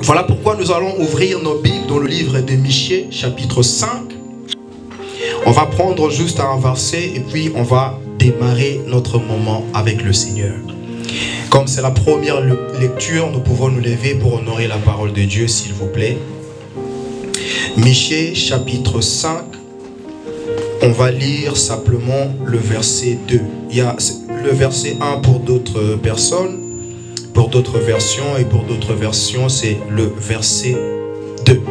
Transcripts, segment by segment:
Voilà pourquoi nous allons ouvrir nos Bibles dans le livre de Michée, chapitre 5. On va prendre juste un verset et puis on va démarrer notre moment avec le Seigneur. Comme c'est la première lecture, nous pouvons nous lever pour honorer la parole de Dieu, s'il vous plaît. Michée, chapitre 5. On va lire simplement le verset 2. Il y a le verset 1 pour d'autres personnes, pour d'autres versions, et pour d'autres versions, c'est le verset 2.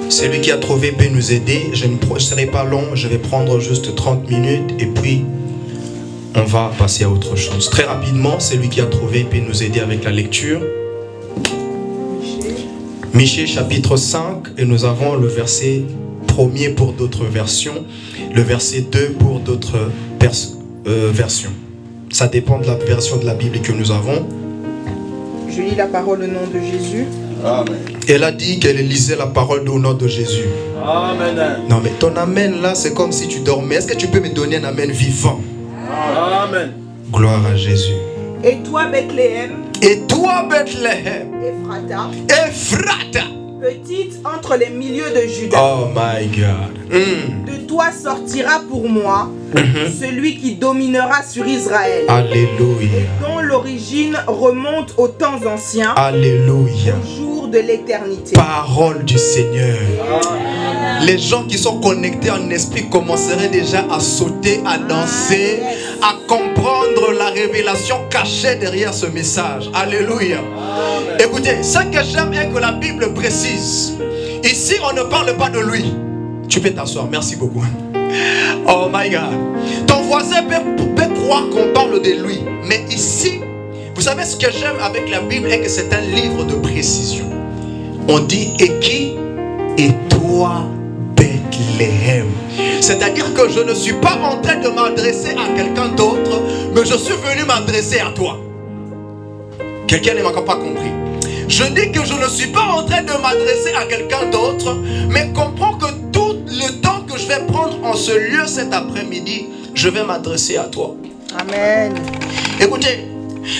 Celui qui a trouvé peut nous aider. Je ne serai pas long, je vais prendre juste 30 minutes et puis on va passer à autre chose. Très rapidement, celui qui a trouvé peut nous aider avec la lecture. Michée chapitre 5, et nous avons le verset 1er pour d'autres versions, le verset 2 pour d'autres versions. Ça dépend de la version de la Bible que nous avons. Je lis la parole au nom de Jésus. Amen. Elle a dit qu'elle lisait la parole au nom de Jésus. Amen. Non mais ton amen là, c'est comme si tu dormais. Est-ce que tu peux me donner un amen vivant? Amen. Gloire à Jésus. Et toi Bethléem. Et toi Bethléem. Ephrata. Petite entre les milieux de Juda. Oh my God. De toi sortira pour moi celui qui dominera sur Israël. Alléluia. Et dont l'origine remonte aux temps anciens. Alléluia. Au jour de l'éternité. Parole du Seigneur. Les gens qui sont connectés en esprit commenceraient déjà à sauter, à danser, à comprendre la révélation cachée derrière ce message. Alléluia. Écoutez, ce que j'aime est que la Bible précise. Ici, on ne parle pas de lui. Tu peux t'asseoir, merci beaucoup. Oh my God. Ton voisin peut croire qu'on parle de lui. Mais ici, vous savez ce que j'aime avec la Bible est que c'est un livre de précision. On dit, et qui? Et toi, Bethléem. C'est-à-dire que je ne suis pas en train de m'adresser à quelqu'un d'autre, mais je suis venu m'adresser à toi. Quelqu'un ne m'a pas compris. Je dis que je ne suis pas en train de m'adresser à quelqu'un d'autre, mais comprends que tout le temps que je vais prendre en ce lieu cet après-midi, je vais m'adresser à toi. Amen. Écoutez,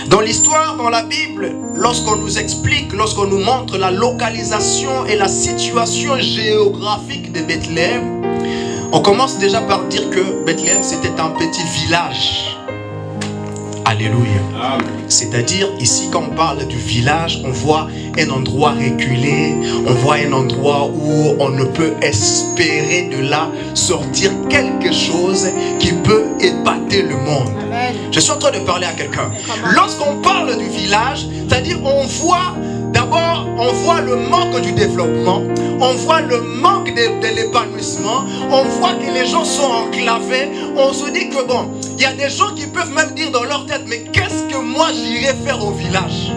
dans l'histoire, dans la Bible, lorsqu'on nous explique, lorsqu'on nous montre la localisation et la situation géographique de Bethléem, on commence déjà par dire que Bethléem c'était un petit village. Alléluia. C'est-à-dire, ici, quand on parle du village, on voit un endroit reculé, on voit un endroit où on ne peut espérer de là sortir quelque chose qui peut épater le monde. Amen. Je suis en train de parler à quelqu'un. Lorsqu'on parle du village, c'est-à-dire, on voit le manque du développement, on voit le manque de l'épanouissement, on voit que les gens sont enclavés, on se dit que bon, il y a des gens qui peuvent même dire dans leur tête, mais qu'est-ce que moi j'irai faire au village?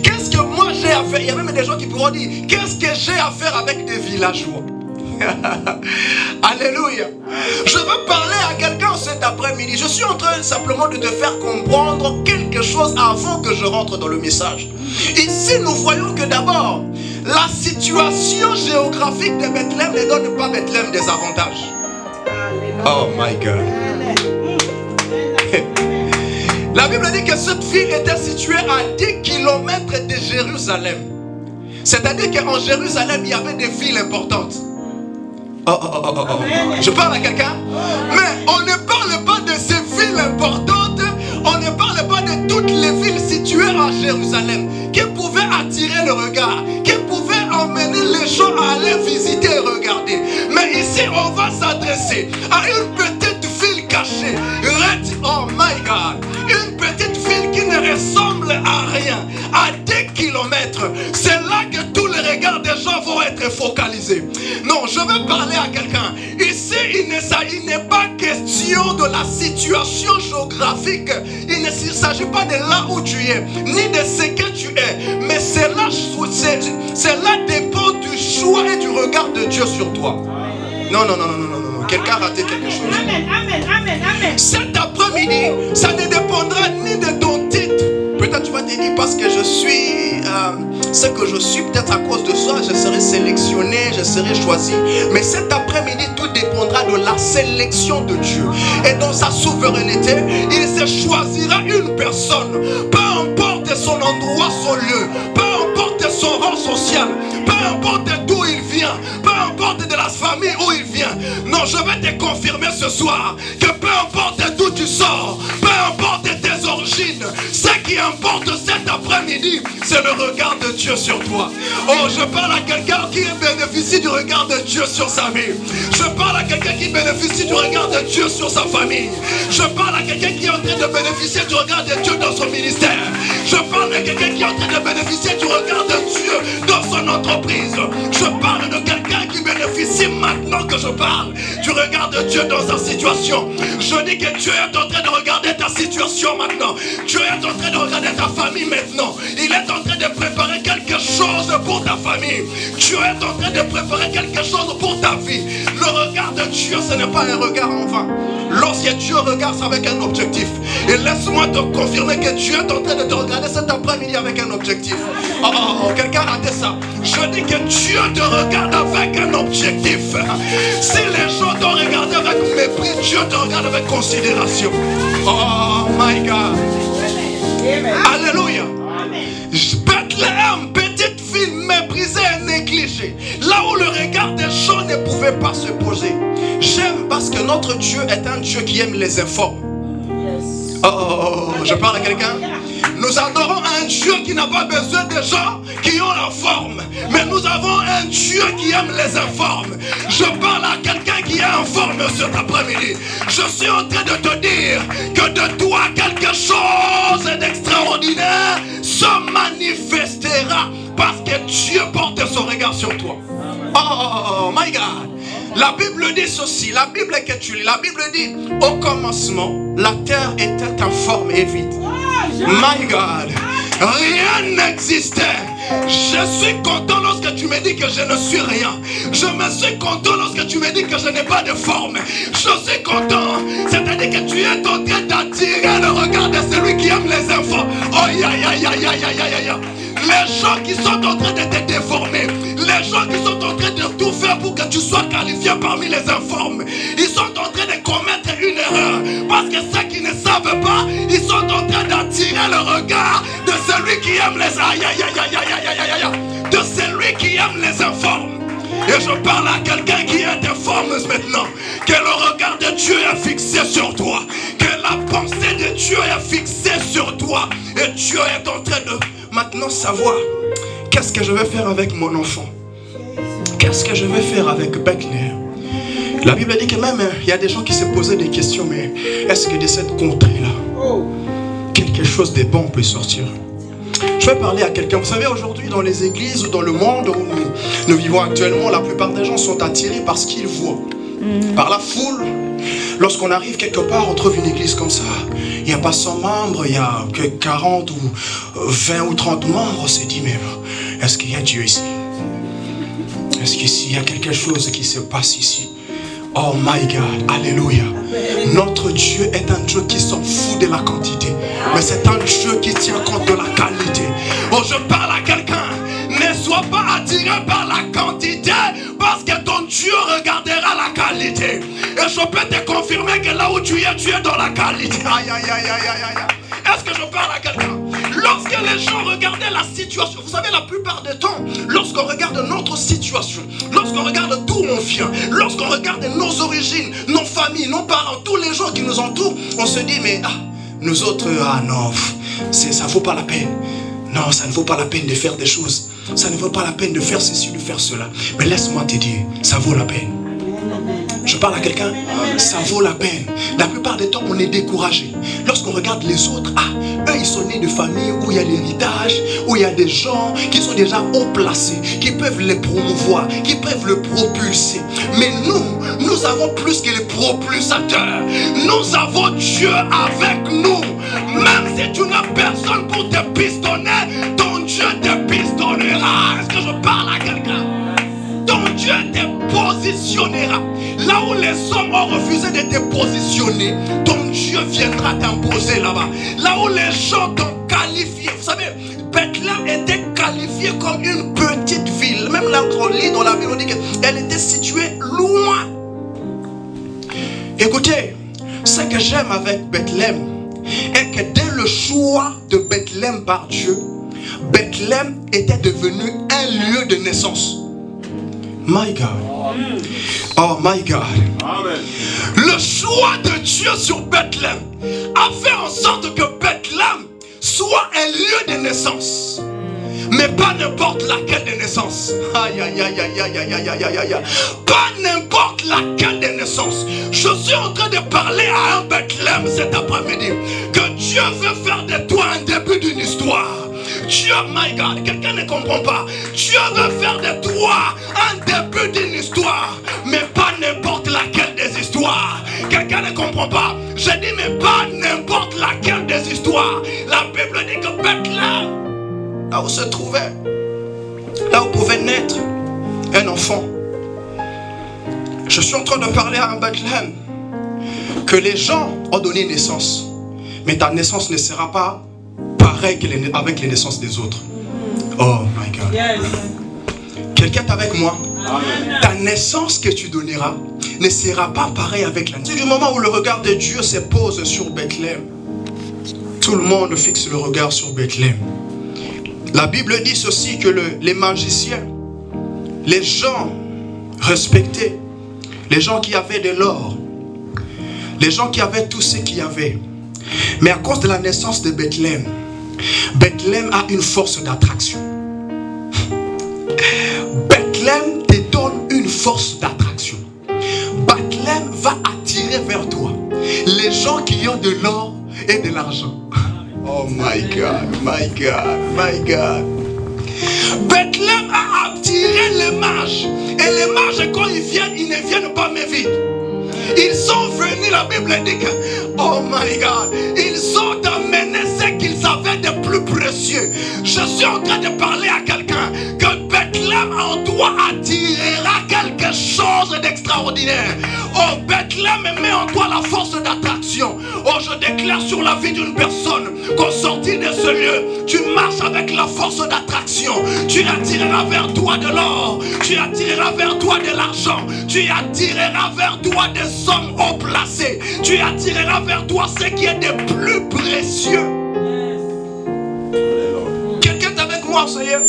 Qu'est-ce que moi j'ai à faire? Il y a même des gens qui pourront dire, qu'est-ce que j'ai à faire avec des villageois? Alléluia. Je veux parler à quelqu'un cet après-midi. Je suis en train simplement de te faire comprendre quelque chose avant que je rentre dans le message. Ici nous voyons que d'abord la situation géographique de Bethléem ne donne pas Bethléem des avantages. Oh my God. La Bible dit que cette ville était située à 10 km de Jérusalem. C'est-à-dire qu'en Jérusalem il y avait des villes importantes. Je parle à quelqu'un. Mais on ne parle pas de ces villes importantes. On ne parle pas de toutes les villes situées à Jérusalem qui pouvaient attirer le regard, qui pouvaient emmener les gens à aller visiter et regarder. Mais ici on va s'adresser à une petite ville cachée. Oh my God. Une petite ville qui ne ressemble à rien. À 10 km. C'est là que tous les regards des gens vont être focalisés. Non, je veux parler à quelqu'un. Ici, il n'est pas question de la situation géographique. Il ne s'agit pas de là où tu es, ni de ce que tu es. Mais cela dépend du choix et du regard de Dieu sur toi. Non. Quelqu'un a raté quelque chose. Amen. Cet après-midi, ça ne dépendra ni de ton titre. Peut-être tu vas te dire parce que je suis ce que je suis, peut-être à cause de ça, je serai sélectionné, je serai choisi. Mais cet après-midi, tout dépendra de la sélection de Dieu. Et dans sa souveraineté, il se choisira une personne. Peu importe son endroit, son lieu, peu importe son rang social, peu importe d'où il vient, peu importe de la famille où il vient. Non, je vais te confirmer ce soir que peu importe d'où tu sors, peu importe tes origines, ce qui importe cet après-midi, c'est le regard de Dieu sur toi. Oh, je parle à quelqu'un qui bénéficie du regard de Dieu sur sa vie. Je parle à quelqu'un qui bénéficie du regard de Dieu sur sa famille. Je parle à quelqu'un qui est en train de bénéficier du regard de Dieu dans son ministère. Je parle à quelqu'un qui est en train de bénéficier du regard de Dieu dans son entreprise. Je parle de quelqu'un qui bénéficie maintenant que je parle du regard de Dieu dans sa situation. Je dis que Dieu est en train de regarder ta situation maintenant. Dieu est en train de regarder ta famille maintenant. Il est en train de préparer quelque chose pour ta famille. Dieu est en train de préparer quelque chose pour ta vie. Le regard de Dieu, ce n'est pas un regard en vain. Lorsque Dieu regarde, c'est avec un objectif. Et laisse-moi te confirmer que Dieu est en train de te regarder cet après-midi avec un objectif. Oh, quelqu'un a raté ça. Je dis que Dieu te regarde avec un objectif. Si les gens t'ont regardé avec mépris, Dieu te regarde avec considération. Oh my God. Alléluia. Bethléem, petite ville méprisée et négligée, là où le regard des gens ne pouvait pas se poser. J'aime parce que notre Dieu est un Dieu qui aime les informes. Oh, je parle à quelqu'un. Nous adorons un Dieu qui n'a pas besoin de gens qui ont la forme. Mais nous avons un Dieu qui aime les informes. Je parle à quelqu'un qui est informe cet après-midi. Je suis en train de te dire que de toi quelque chose d'extraordinaire se manifestera parce que Dieu porte son regard sur toi. Oh my God. La Bible dit ceci, la Bible que tu lis, la Bible dit au commencement, la terre était informe et vide. My God, rien n'existait. Je suis content lorsque tu me dis que je ne suis rien. Je me suis content lorsque tu me dis que je n'ai pas de forme. Je suis content, c'est-à-dire que tu es en train d'attirer le regard de celui qui aime les enfants. Oh ya ya ya ya ya ya ya. Les gens qui sont en train de te déformer, les gens qui sont en train de tout faire pour que tu sois qualifié parmi les informes, ils sont en train de commettre une erreur. Parce que ceux qui ne savent pas, ils sont en train d'attirer le regard de celui qui aime les de celui qui aime les informes. Et je parle à quelqu'un qui est informe maintenant, que le regard de Dieu est fixé sur toi, que la pensée de Dieu est fixée sur toi, et Dieu est en train de maintenant savoir qu'est-ce que je vais faire avec mon enfant, qu'est-ce que je vais faire avec Bethléem. La Bible dit que même il y a des gens qui se posaient des questions, mais est-ce que de cette contrée-là, quelque chose de bon peut sortir? Je vais parler à quelqu'un. Vous savez, aujourd'hui dans les églises ou dans le monde où nous vivons actuellement, la plupart des gens sont attirés par ce qu'ils voient, par la foule. Lorsqu'on arrive quelque part, on trouve une église comme ça, il n'y a pas 100 membres, il n'y a que 40 ou 20 ou 30 membres. On se dit, mais est-ce qu'il y a Dieu ici? Est-ce qu'ici il y a quelque chose qui se passe ici? Oh my God, alléluia. Notre Dieu est un Dieu qui s'en fout de la quantité, mais c'est un Dieu qui tient compte de la qualité. Oh, je parle à quelqu'un. Ne sois pas attiré par la quantité, parce que ton Dieu regardera la qualité. Et je peux te confirmer que là où tu es dans la qualité. Aïe, aïe, aïe, aïe, aïe, aïe. Est-ce que je parle à quelqu'un? Lorsque les gens regardaient la situation, vous savez, la plupart du temps, lorsqu'on regarde notre situation, lorsqu'on regarde d'où on vient, lorsqu'on regarde nos origines, nos familles, nos parents, tous les gens qui nous entourent, on se dit, mais nous autres, non, ça ne vaut pas la peine. Non, ça ne vaut pas la peine de faire des choses. Ça ne vaut pas la peine de faire ceci, de faire cela. Mais laisse-moi te dire, ça vaut la peine. Je parle à quelqu'un, ça vaut la peine. La plupart des temps, on est découragé. Lorsqu'on regarde les autres, eux, ils sont nés de familles où il y a l'héritage, où il y a des gens qui sont déjà haut placés, qui peuvent les promouvoir, qui peuvent le propulser. Mais nous avons plus que les propulsateurs. Nous avons Dieu avec nous. Même si tu n'as personne pour te pistonner, ton Dieu te pistonnera. Est-ce que je parle à quelqu'un? Ton Dieu te positionnera. Là où les hommes ont refusé de te positionner, ton Dieu viendra t'imposer là-bas. Là où les gens t'ont qualifié. Vous savez, Bethléem était qualifiée comme une petite ville. Même là, on lit dans la Bible, on dit qu'elle était située loin. Écoutez, ce que j'aime avec Bethléem est que dès le choix de Bethléem par Dieu, Bethléem était devenu un lieu de naissance. My God. Oh my God. Amen. Le choix de Dieu sur Bethléem a fait en sorte que Bethléem soit un lieu de naissance. Mais pas n'importe laquelle de naissance. Aïe, aïe, aïe, aïe, aïe, aïe, aïe, aïe, aïe, aïe. Pas n'importe laquelle de naissance. Je suis en train de parler à un Bethléem cet après-midi. Que Dieu veut faire de toi un début d'une histoire. Dieu, my God, quelqu'un ne comprend pas. Dieu veut faire de toi un début d'une histoire. Mais pas n'importe laquelle des histoires. Quelqu'un ne comprend pas. Je dis mais pas n'importe laquelle des histoires. La Bible dit que Bethléem, là où se trouvait, là où pouvait naître un enfant. Je suis en train de parler à un Bethléem que les gens ont donné naissance, mais ta naissance ne sera pas pareille avec les naissances des autres. Oh my God. Yes. Quelqu'un est avec moi? Amen. Ta naissance que tu donneras ne sera pas pareille avec la naissance. Du moment où le regard de Dieu se pose sur Bethléem, tout le monde fixe le regard sur Bethléem. La Bible dit ceci que les magiciens, les gens respectés, les gens qui avaient de l'or, les gens qui avaient tout ce qu'il y avait. Mais à cause de la naissance de Bethléem, Bethléem a une force d'attraction. Bethléem te donne une force d'attraction. Bethléem va attirer vers toi les gens qui ont de l'or et de l'argent. Oh my God, my God, my God. Bethléem a attiré les mages. Et les mages, quand ils ne viennent pas mais vite. Ils sont venus, la Bible dit que, oh my God, ils ont amené ce qu'ils avaient de plus précieux. Je suis en train de parler à quelqu'un que Bethléem en toi attirera quelque chose d'extraordinaire. Oh, Bethléem met en toi la force d'attraction. Oh, je déclare sur la vie d'une personne qu'au sortir de ce lieu, tu marches avec la force d'attraction. Tu attireras vers toi de l'or, tu attireras vers toi de l'argent, tu attireras vers toi des hommes haut placés, tu attireras vers toi ce qui est de plus précieux. Quelqu'un est avec moi, Seigneur?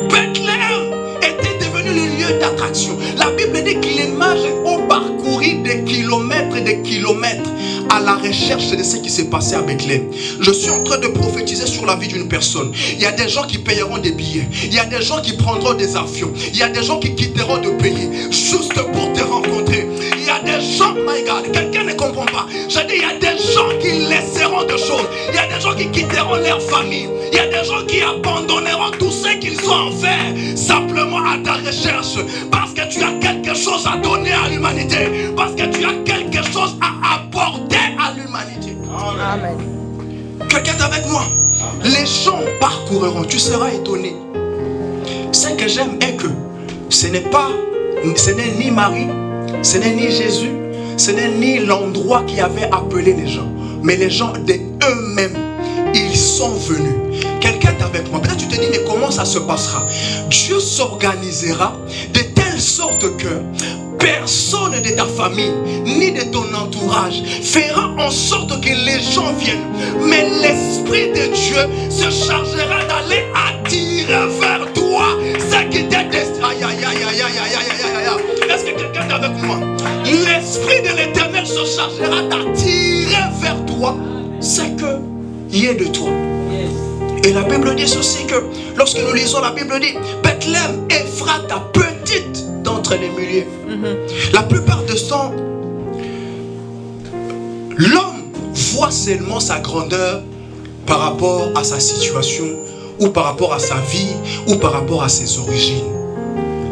Bethléem était devenu le lieu d'attraction. La Bible dit que les mages ont parcouru des kilomètres et des kilomètres à la recherche de ce qui s'est passé à Bethléem. Je suis en train de prophétiser sur la vie d'une personne. Il y a des gens qui payeront des billets. Il y a des gens qui prendront des avions. Il y a des gens qui quitteront de pays juste pour te rencontrer. Il y a des gens, my God, quelqu'un ne comprend pas. Je dis, il y a des gens qui laisseront des choses. Il y a des gens qui quitteront leur famille. Il y a des gens qui abandonneront tout ce qu'ils ont fait simplement à ta recherche. Parce que tu as quelque chose à donner à l'humanité. Parce que tu as quelque chose à apporter à l'humanité. Amen. Quelqu'un est avec moi? Amen. Les gens parcourront, tu seras étonné. Ce que j'aime est que ce n'est ni Marie, ce n'est ni Jésus, ce n'est ni l'endroit qui avait appelé les gens, mais les gens d'eux-mêmes, ils sont venus. Quelqu'un est avec moi? Peut-être tu te dis, mais comment ça se passera? Dieu s'organisera de telle sorte que personne de ta famille ni de ton entourage fera en sorte que les gens viennent, mais l'Esprit de Dieu se chargera d'aller attirer vers toi ce qui t'est destiné. Aïe, aïe, aïe, aïe, aïe, aïe, aïe, aïe. Est-ce que quelqu'un est avec moi? L'Esprit de l'Éternel se chargera d'attirer vers toi ce qui est de toi. Et la Bible dit ceci que lorsque nous lisons la Bible dit Bethléem, Ephrata, petite d'entre les milliers. La plupart du temps, l'homme voit seulement sa grandeur par rapport à sa situation, ou par rapport à sa vie, ou par rapport à ses origines.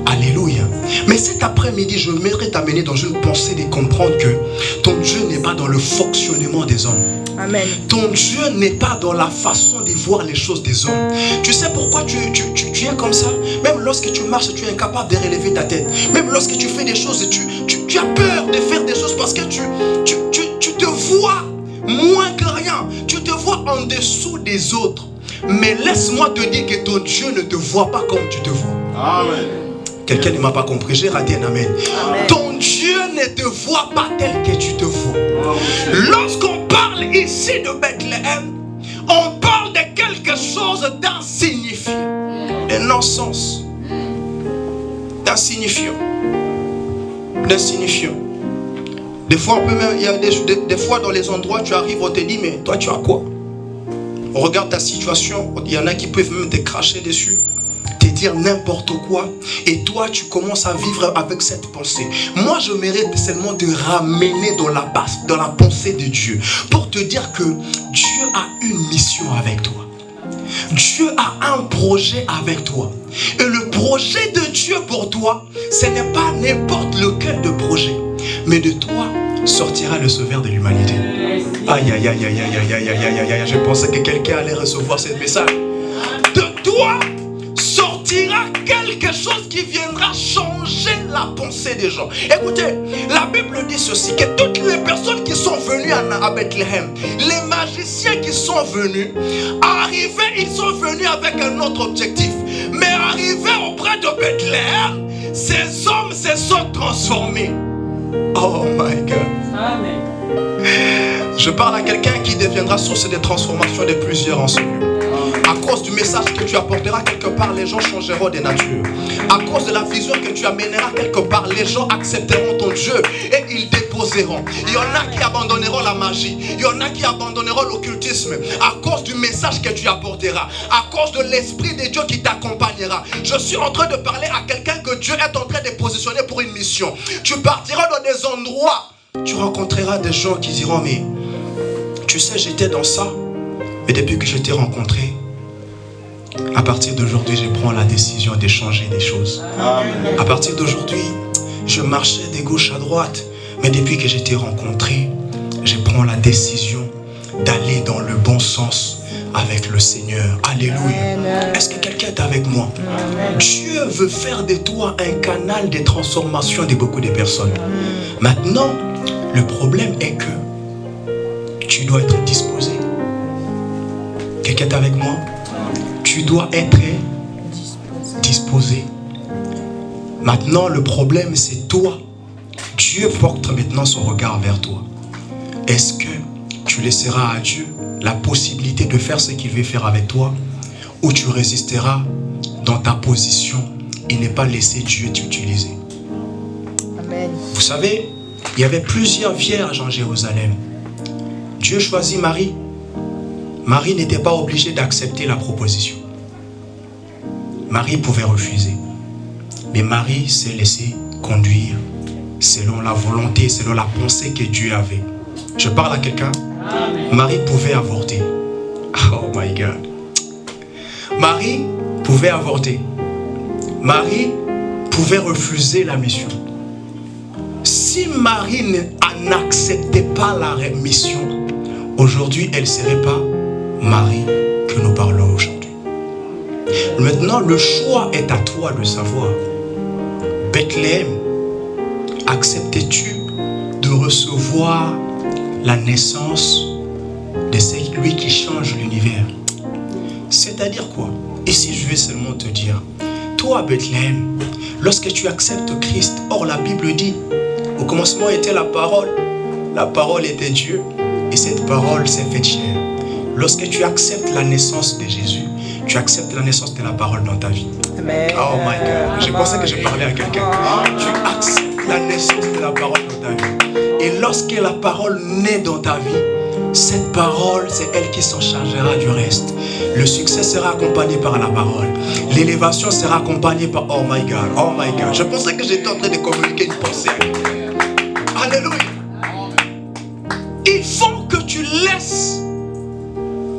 Alléluia. Mais cet après-midi, je voudrais t'amener dans une pensée de comprendre que ton Dieu n'est pas dans le fonctionnement des hommes. Amen. Ton Dieu n'est pas dans la façon de voir les choses des hommes. Tu sais pourquoi tu es comme ça? Même lorsque tu marches, tu es incapable de relever ta tête. Même lorsque tu fais des choses, tu as peur de faire des choses parce que tu te vois moins que rien. Tu te vois en dessous des autres. Mais laisse-moi te dire que ton Dieu ne te voit pas comme tu te vois. Amen. Quelqu'un ne m'a pas compris, j'ai raté un amen. Amen. Ton Dieu ne te voit pas tel que tu te vois. Lorsqu'on parle ici de Bethléem, On parle de quelque chose d'insignifiant, de non-sens, d'insignifiant. Des fois, on peut même, il y a des fois dans les endroits, tu arrives, on te dit, mais toi, tu as quoi? On regarde ta situation, il y en a qui peuvent même te cracher dessus, te dire n'importe quoi, et toi, tu commences à vivre avec cette pensée. Moi, je mérite seulement de ramener dans la pensée de Dieu, pour te dire que Dieu a une mission avec toi. Dieu a un projet avec toi. Et le projet de Dieu pour toi, ce n'est pas n'importe lequel de projet, mais de toi sortira le sauveur de l'humanité. Aïe, aïe, aïe, aïe, aïe, aïe, aïe, aïe, aïe, aïe, je pensais que quelqu'un allait recevoir ce message. De toi sortira quelque chose qui viendra changer la pensée des gens. Écoutez, la Bible dit ceci, que toutes les personnes qui sont venues à Bethléem, les magiciens qui sont venus, arrivés, ils sont venus avec un autre objectif. Mais arrivés auprès de Bethléem, ces hommes se sont transformés. Oh my God. Amen. Je parle à quelqu'un qui deviendra source de transformation de plusieurs en ce lieu. À cause du message que tu apporteras quelque part, les gens changeront de nature. À cause de la vision que tu amèneras quelque part, les gens accepteront ton Dieu et ils déposeront. Il y en a qui abandonneront la magie. Il y en a qui abandonneront l'occultisme. À cause du message que tu apporteras. À cause de l'Esprit de Dieu qui t'accompagnera. Je suis en train de parler à quelqu'un que Dieu est en train de positionner pour une mission. Tu partiras dans des endroits. Tu rencontreras des gens qui diront, mais tu sais, j'étais dans ça. Mais depuis que je t'ai rencontré, à partir d'aujourd'hui, je prends la décision de changer des choses. Amen. À partir d'aujourd'hui, je marchais de gauche à droite. Mais depuis que je t'ai rencontré, je prends la décision d'aller dans le bon sens avec le Seigneur. Alléluia. Est-ce que quelqu'un est avec moi? Amen. Dieu veut faire de toi un canal de transformation de beaucoup de personnes. Maintenant, le problème est que tu dois être disposé. Quelqu'un est avec moi? Tu dois être disposé. Maintenant, le problème, c'est toi. Dieu porte maintenant son regard vers toi. Est-ce que tu laisseras à Dieu la possibilité de faire ce qu'il veut faire avec toi, ou tu résisteras dans ta position et ne pas laisser Dieu t'utiliser? Amen. Vous savez, il y avait plusieurs vierges en Jérusalem. Dieu choisit Marie. Marie n'était pas obligée d'accepter la proposition. Marie pouvait refuser. Mais Marie s'est laissée conduire selon la volonté, selon la pensée que Dieu avait. Je parle à quelqu'un. Marie pouvait avorter. Oh my God. Marie pouvait avorter. Marie pouvait refuser la mission. Si Marie n'acceptait pas la mission, aujourd'hui, elle ne serait pas Marie que nous parlons aujourd'hui. Maintenant, le choix est à toi de savoir. Bethléem, acceptais-tu de recevoir la naissance de celui qui change l'univers? C'est-à-dire quoi? Ici, je vais seulement te dire, toi, Bethléem, lorsque tu acceptes Christ, or la Bible dit, au commencement était la parole était Dieu, et cette parole s'est faite chair. Lorsque tu acceptes la naissance de Jésus, tu acceptes la naissance de la parole dans ta vie. Amen. Oh my God, je pensais que je parlais à quelqu'un. Tu acceptes la naissance de la parole dans ta vie. Et lorsque la parole naît dans ta vie, cette parole, c'est elle qui s'en chargera du reste. Le succès sera accompagné par la parole. L'élévation sera accompagnée par oh my God, oh my God. Je pensais que j'étais en train de communiquer une pensée. Alléluia. Il faut que tu laisses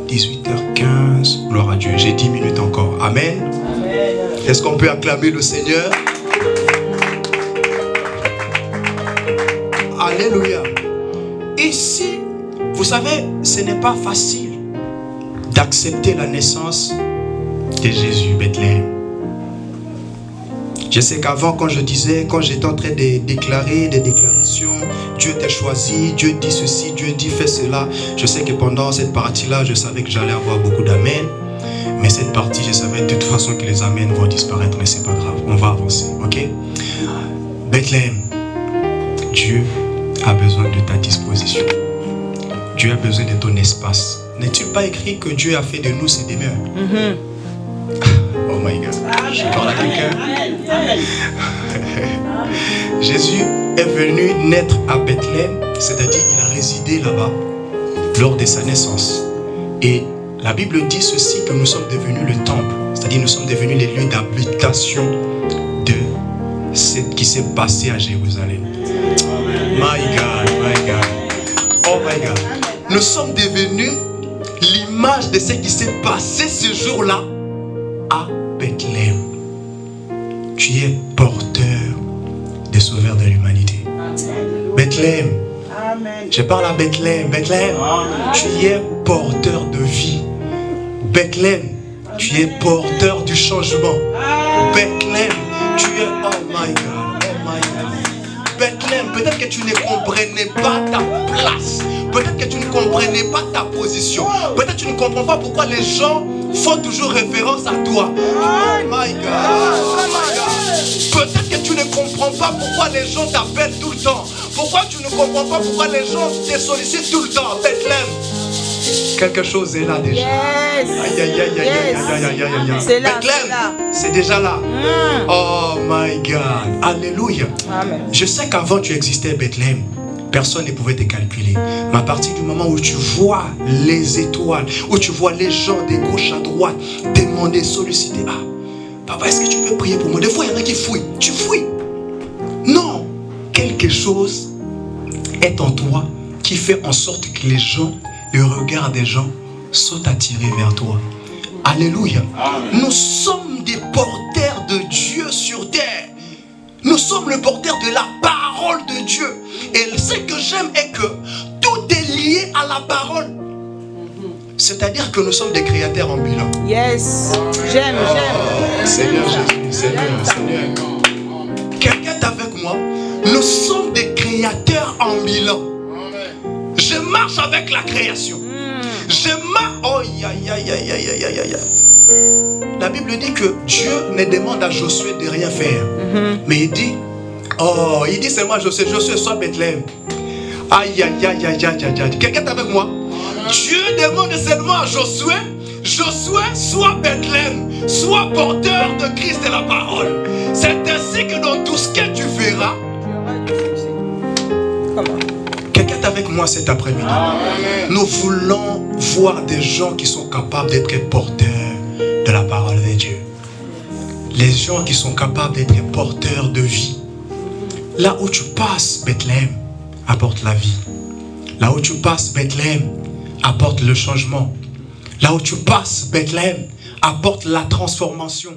18h15, gloire à Dieu. J'ai 10 minutes encore. Amen. Amen. Est-ce qu'on peut acclamer le Seigneur? Alléluia. Ici, vous savez, ce n'est pas facile d'accepter la naissance de Jésus, Bethléem. Je sais qu'avant, quand j'étais en train de déclarer des déclarations, Dieu t'a choisi, Dieu dit ceci, Dieu dit fais cela. Je sais que pendant cette partie-là, je savais que j'allais avoir beaucoup d'amen. Mais cette partie, je savais de toute façon que les amens vont disparaître, mais c'est pas grave. On va avancer, ok? Bethléem, Dieu a besoin de ta disposition. Dieu a besoin de ton espace. n'est-il pas écrit que Dieu a fait de nous ses demeures? Oh my God. Je parle à quelqu'un. Jésus est venu naître à Bethléem, c'est-à-dire il a résidé là-bas lors de sa naissance. Et la Bible dit ceci, que nous sommes devenus le temple, c'est-à-dire nous sommes devenus les lieux d'habitation de ce qui s'est passé à Jérusalem. My God, my God. Oh my God. Nous sommes devenus l'image de ce qui s'est passé ce jour-là à Bethléem. Tu es porteur des sauveurs de l'humanité. Bethléem. Je parle à Bethléem. Bethléem, tu es porteur de vie. Bethléem, tu es porteur du changement. Bethléem, tu es... Oh my God, oh my God. Bethléem, peut-être que tu ne comprenais pas ta place. Peut-être que tu ne comprenais pas ta position. Peut-être que tu ne comprends pas pourquoi les gens font toujours référence à toi. Oh my God, oh my God. Peut-être que tu ne comprends pas pourquoi les gens t'appellent tout le temps. Pourquoi tu ne comprends pas pourquoi les gens te sollicitent tout le temps. Bethléem, quelque chose est là déjà. Yes. Aïe, aïe, aïe, aïe, aïe, aïe, aïe, aïe, aïe. C'est là, Bethléem, c'est déjà là. Oh my God. Alléluia. Amen. Je sais qu'avant tu existais à Bethléem, personne ne pouvait te calculer. Mais à partir du moment où tu vois les étoiles, où tu vois les gens de gauche à droite demander, solliciter, ah, papa, est-ce que tu peux prier pour moi? Des fois, il y en a qui fouillent. Tu fouilles. Non. Quelque chose est en toi qui fait en sorte que les gens, le regard des gens, sont attirés vers toi. Alléluia. Nous sommes des porteurs de Dieu sur terre. Nous sommes le porteur de la parole de Dieu. Et ce que j'aime est que tout est lié à la parole. C'est-à-dire que nous sommes des créateurs ambulants. Yes. J'aime. Seigneur Jésus, Seigneur. Quelqu'un est avec moi. Nous sommes des créateurs ambulants. Je marche avec la création. Je marche. Oh, aïe. La Bible dit que Dieu ne demande à Josué de rien faire. Mais il dit seulement à Josué, sois Bethléem. Aïe. Quelqu'un est avec moi? Dieu demande seulement à Josué, sois Bethléem, sois porteur de Christ et la parole. C'est ainsi que dans tout ce que tu feras, quelqu'un est avec moi cet après-midi. Nous voulons voir des gens qui sont capables d'être porteurs de la parole de Dieu. Les gens qui sont capables d'être porteurs de vie. Là où tu passes, Bethléem apporte la vie. Là où tu passes, Bethléem apporte le changement. Là où tu passes, Bethléem apporte la transformation.